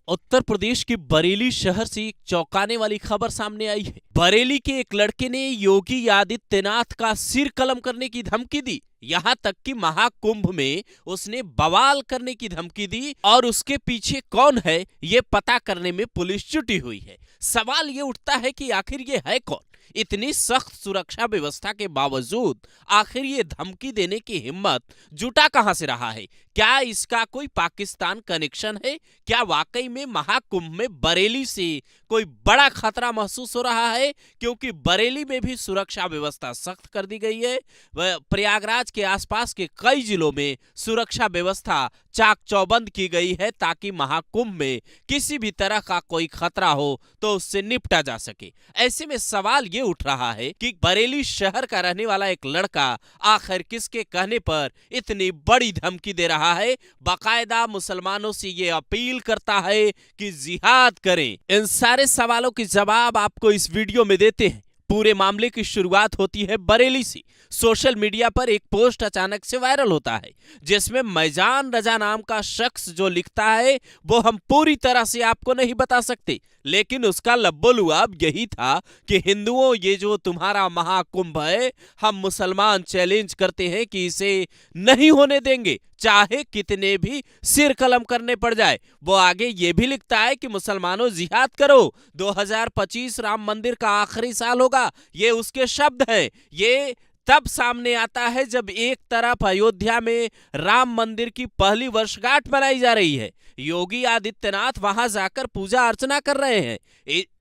उत्तर प्रदेश के बरेली शहर से एक चौंकाने वाली खबर सामने आई है। बरेली के एक लड़के ने योगी आदित्यनाथ का सिर कलम करने की धमकी दी। यहाँ तक कि महाकुंभ में उसने बवाल करने की धमकी दी और उसके पीछे कौन है ये पता करने में पुलिस जुटी हुई है। सवाल ये उठता है कि आखिर ये है कौन? इतनी सख्त सुरक्षा व्यवस्था के बावजूद आखिर ये धमकी देने की हिम्मत जुटा कहां से रहा है? क्या इसका कोई पाकिस्तान कनेक्शन है? क्या वाकई में महाकुंभ में बरेली से कोई बड़ा खतरा महसूस हो रहा है? क्योंकि बरेली में भी सुरक्षा व्यवस्था सख्त कर दी गई है। प्रयागराज के आसपास के कई जिलों में सुरक्षा व्यवस्था चाक चौबंद की गई है ताकि महाकुंभ में किसी भी तरह का कोई खतरा हो तो उससे निपटा जा सके। ऐसे में सवाल ये उठ रहा है कि बरेली शहर का रहने वाला एक लड़का आखिर किसके कहने पर इतनी बड़ी धमकी दे रहा है, बाकायदा मुसलमानों से ये अपील करता है कि जिहाद करें। इन सारे सवालों के जवाब आपको इस वीडियो में देते हैं। पूरे मामले की शुरुआत होती है बरेली से। सोशल मीडिया पर एक पोस्ट अचानक से वायरल होता है जिसमें मैजान रजा नाम का शख्स जो लिखता है वो हम पूरी तरह से आपको नहीं बता सकते, लेकिन उसका लब्बो-लुआब यही था कि हिंदुओं ये जो तुम्हारा महाकुंभ है हम मुसलमान चैलेंज करते हैं कि इसे नहीं होने देंगे, चाहे कितने भी सिर कलम करने पड़ जाए। वो आगे ये भी लिखता है कि मुसलमानों जिहाद करो, 2025 राम मंदिर का आखिरी साल होगा। ये उसके शब्द हैं। ये तब सामने आता है जब एक तरफ अयोध्या में राम मंदिर की पहली वर्षगांठ मनाई जा रही है, योगी आदित्यनाथ वहां जाकर पूजा अर्चना कर रहे हैं।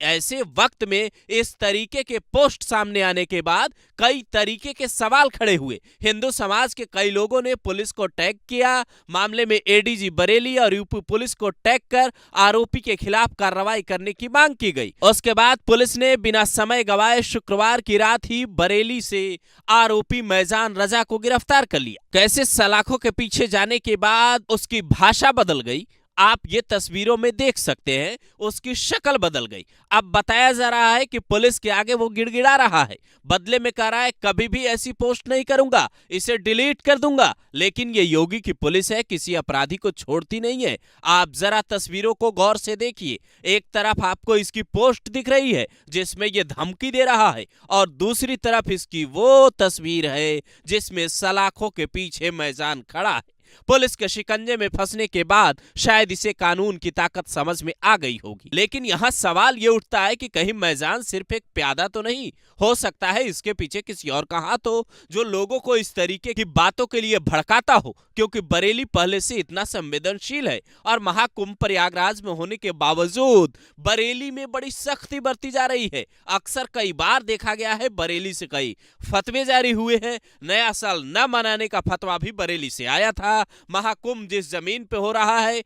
ऐसे वक्त में इस तरीके के पोस्ट सामने आने के बाद कई तरीके के सवाल खड़े हुए। हिंदू समाज के कई लोगों ने पुलिस को टैग किया। मामले में एडीजी बरेली और यूपी पुलिस को टैग कर आरोपी के खिलाफ कार्रवाई करने की मांग की गई। उसके बाद पुलिस ने बिना समय गवाए शुक्रवार की रात ही बरेली से आरोपी मैजान रजा को गिरफ्तार कर लिया। कैसे सलाखों के पीछे जाने के बाद उसकी भाषा बदल गई, आप ये तस्वीरों में देख सकते हैं। उसकी शक्ल बदल गई। अब बताया जा रहा है कि पुलिस के आगे वो गिड़गिड़ा रहा है, बदले में कह रहा है कभी भी ऐसी पोस्ट नहीं करूंगा, इसे डिलीट कर दूंगा। लेकिन ये योगी की पुलिस है, किसी अपराधी को छोड़ती नहीं है। आप जरा तस्वीरों को गौर से देखिए। एक तरफ आपको इसकी पोस्ट दिख रही है जिसमें ये धमकी दे रहा है और दूसरी तरफ इसकी वो तस्वीर है जिसमें सलाखों के पीछे मैजान खड़ा है। पुलिस के शिकंजे में फंसने के बाद शायद इसे कानून की ताकत समझ में आ गई होगी। लेकिन यहाँ सवाल ये उठता है कि कहीं मैजान सिर्फ एक प्यादा तो नहीं हो सकता है, इसके पीछे किसी और का हाथ हो जो लोगों को इस तरीके की बातों के लिए भड़काता हो। क्योंकि बरेली पहले से इतना संवेदनशील है और महाकुंभ प्रयागराज में होने के बावजूद बरेली में बड़ी सख्ती बरती जा रही है। अक्सर कई बार देखा गया है बरेली से कई फतवे जारी हुए हैं। नया साल न मनाने का फतवा भी बरेली से आया था। महाकुंभ जिस जमीन पे हो रहा है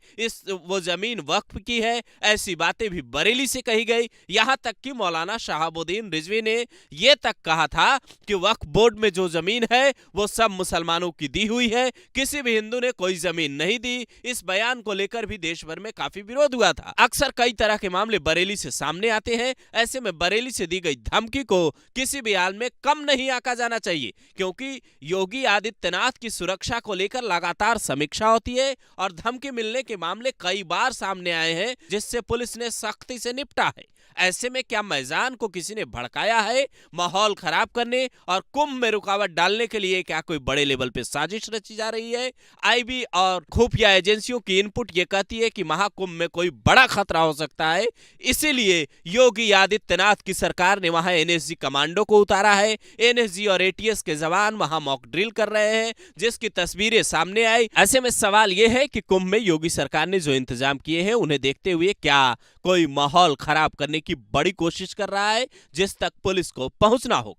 वो जमीन वक्फ की है, ऐसी बातें भी बरेली से कही गई। यहां तक कि मौलाना शहाबुद्दीन रिजवी ने यह तक कहा था कि वक्फ बोर्ड में जो जमीन है वो सब मुसलमानों की दी हुई है, किसी भी हिंदू ने कोई जमीन नहीं दी। इस बयान को लेकर भी देश भर में काफी विरोध हुआ था। अक्सर कई तरह के मामले बरेली से सामने आते हैं। ऐसे में बरेली से दी गई धमकी को किसी भी हाल में कम नहीं आंका जाना चाहिए, क्योंकि योगी आदित्यनाथ की सुरक्षा को लेकर लगातार समीक्षा होती है और धमकी मिलने के मामले कई बार सामने आए हैं जिससे पुलिस ने सख्ती से निपटा है। ऐसे में क्या मैजान को किसी ने भड़काया है माहौल खराब करने और कुंभ में रुकावट डालने के लिए? क्या कोई बड़े लेवल पे साजिश रची जा रही है? आईबी और खुफिया एजेंसियों की इनपुट ये कहती है कि महाकुंभ में कोई बड़ा खतरा हो सकता है, इसीलिए योगी आदित्यनाथ की सरकार ने वहां एनएसजी कमांडो को उतारा है। एनएसजी और एटीएस के जवान वहां मॉक ड्रिल कर रहे हैं जिसकी तस्वीरें सामने आई। ऐसे में सवाल यह है कि कुंभ में योगी सरकार ने जो इंतजाम किए हैं उन्हें देखते हुए क्या कोई माहौल खराब करने की बड़ी कोशिश कर रहा है जिस तक पुलिस को पहुंचना हो।